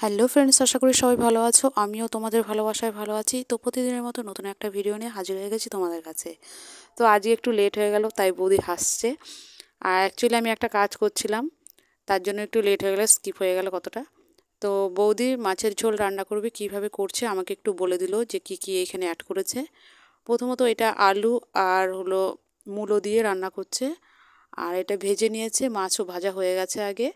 Hello friends, আশা করি সবাই ভালো আছো। আমিও তোমাদের ভালোবাসায় ভালো আছি। তো প্রতিদিনের মতো নতুন একটা ভিডিও নিয়ে হাজির হয়ে গেছি তোমাদের কাছে। তো আজকে একটু লেট হয়ে গেল, তাই বৌদি হাসছে। আর অ্যাকচুয়ালি আমি একটা কাজ করছিলাম, তার জন্য একটু লেট হয়ে গেলে স্কিপ হয়ে গেল কতটা। তো বৌদি মাছের ঝোল রান্না করবে, কিভাবে করছে আমাকে একটু বলে দিল যে কি কি এখানে অ্যাড করেছে। প্রথমত এটা আলু আর হলো মূলো দিয়ে রান্না করছে, আর এটা ভেজে নিয়েছে, মাছও ভাজা হয়ে গেছে আগে।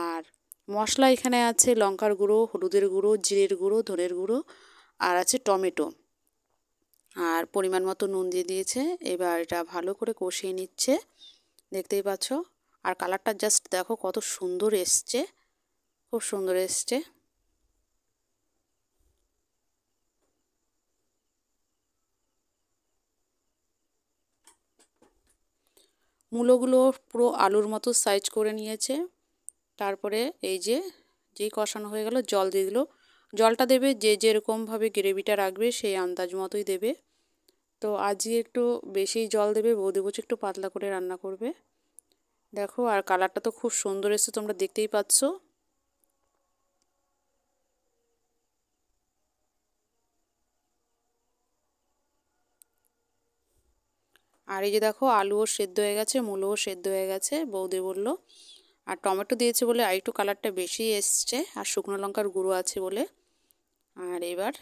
আর মশলা এখানে আছে লঙ্কার গুঁড়ো, হলুদের গুঁড়ো, জিরের গুঁড়ো, ধনের গুঁড়ো, আর আছে টমেটো, আর পরিমাণ মতো নুন দিয়ে দিয়েছে। এবার এটা ভালো করে কষিয়ে নিচ্ছে, দেখতেই পাচ্ছ। আর কালারটা জাস্ট দেখো কত সুন্দর এসছে, খুব সুন্দর এসছে। মূলোগুলো পুরো আলুর মতো সাইজ করে নিয়েছে। তারপরে এই যে যেই কষানো হয়ে গেল জল দিয়ে দিল। জলটা দেবে যে যেরকমভাবে গ্রেভিটা রাখবে সেই আন্দাজ মতোই দেবে। তো আজকে একটু বেশি জল দেবে, বৌদি বলছে একটু পাতলা করে রান্না করবে। দেখো, আর কালারটা তো খুব সুন্দর এসেছে, তোমরা দেখতেই পাচ্ছ। আর এই যে দেখো, আলুও সেদ্ধ হয়ে গেছে, মূলোও সেদ্ধ হয়ে গেছে, বৌদি বলল। আর টমেটো দিয়েছে বলে আর একটু কালারটা বেশি এসছে, আর শুকনো লঙ্কার গুঁড়ো আছে বলে। আর এবার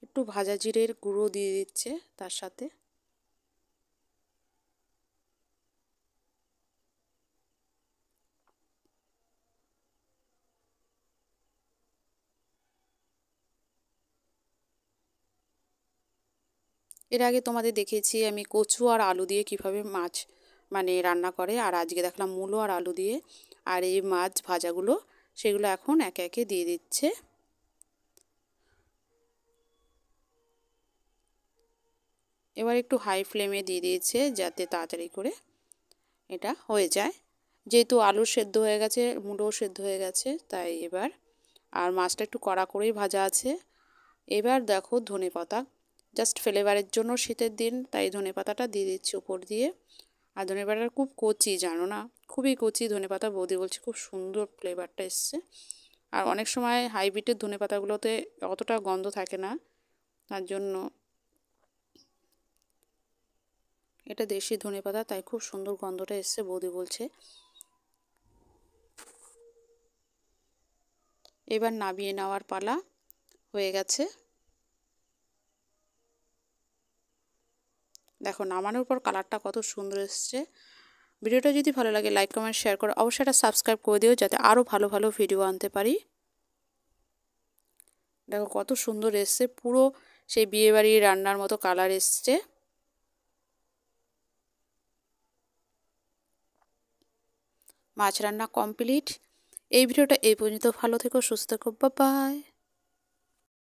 একটু ভাজা জিরের গুঁড়ো দিয়ে দিচ্ছে তার সাথে। এর আগে তোমাদের দেখিয়েছি আমি কচু আর আলু দিয়ে কিভাবে মাছ রান্না করে, আর আজকে দেখলাম মূলো আর আলু দিয়ে। আর এই মাছ ভাজাগুলো সেগুলো এখন একে একে দিয়ে দিচ্ছে। এবার একটু হাই ফ্লেমে দিয়ে দিয়েছে যাতে তাড়াতাড়ি করে এটা হয়ে যায়। যেহেতু আলু সেদ্ধ হয়ে গেছে, মূলোও সেদ্ধ হয়ে গেছে, তাই এবার আর মাছটা একটু কড়া করেই ভাজা আছে। এবার দেখো ধনেপাতা, জাস্ট ফ্লেভারের জন্য, শীতের দিন তাই ধনেপাতাটা দিয়ে দিচ্ছি উপর দিয়ে। আর ধনেপাতাটা খুব কচি, জানো না, খুবই কচি ধনেপাতা। বৌদি বলছে খুব সুন্দর ফ্লেভারটা এসছে। আর অনেক সময় হাইব্রিডের ধনেপাতাগুলোতে অতটা গন্ধ থাকে না, তার জন্য এটা দেশি ধনেপাতা, তাই খুব সুন্দর গন্ধটা এসছে, বৌদি বলছে। এবার নামিয়ে নেওয়ার পালা হয়ে গেছে। দেখো নামানোর পর কালারটা কত সুন্দর এসছে। ভিডিওটা যদি ভালো লাগে লাইক কমেন্ট শেয়ার করো, অবশ্যই এটা সাবস্ক্রাইব করে দিও যাতে আরও ভালো ভালো ভিডিও আনতে পারি। দেখো কত সুন্দর এসছে, পুরো সেই বিয়েবাড়ির রান্নার মতো কালার এসছে। মাছ রান্না কমপ্লিট। এই ভিডিওটা এই পর্যন্ত, ভালো থেকো, সুস্থ থেকো, বাই বাই।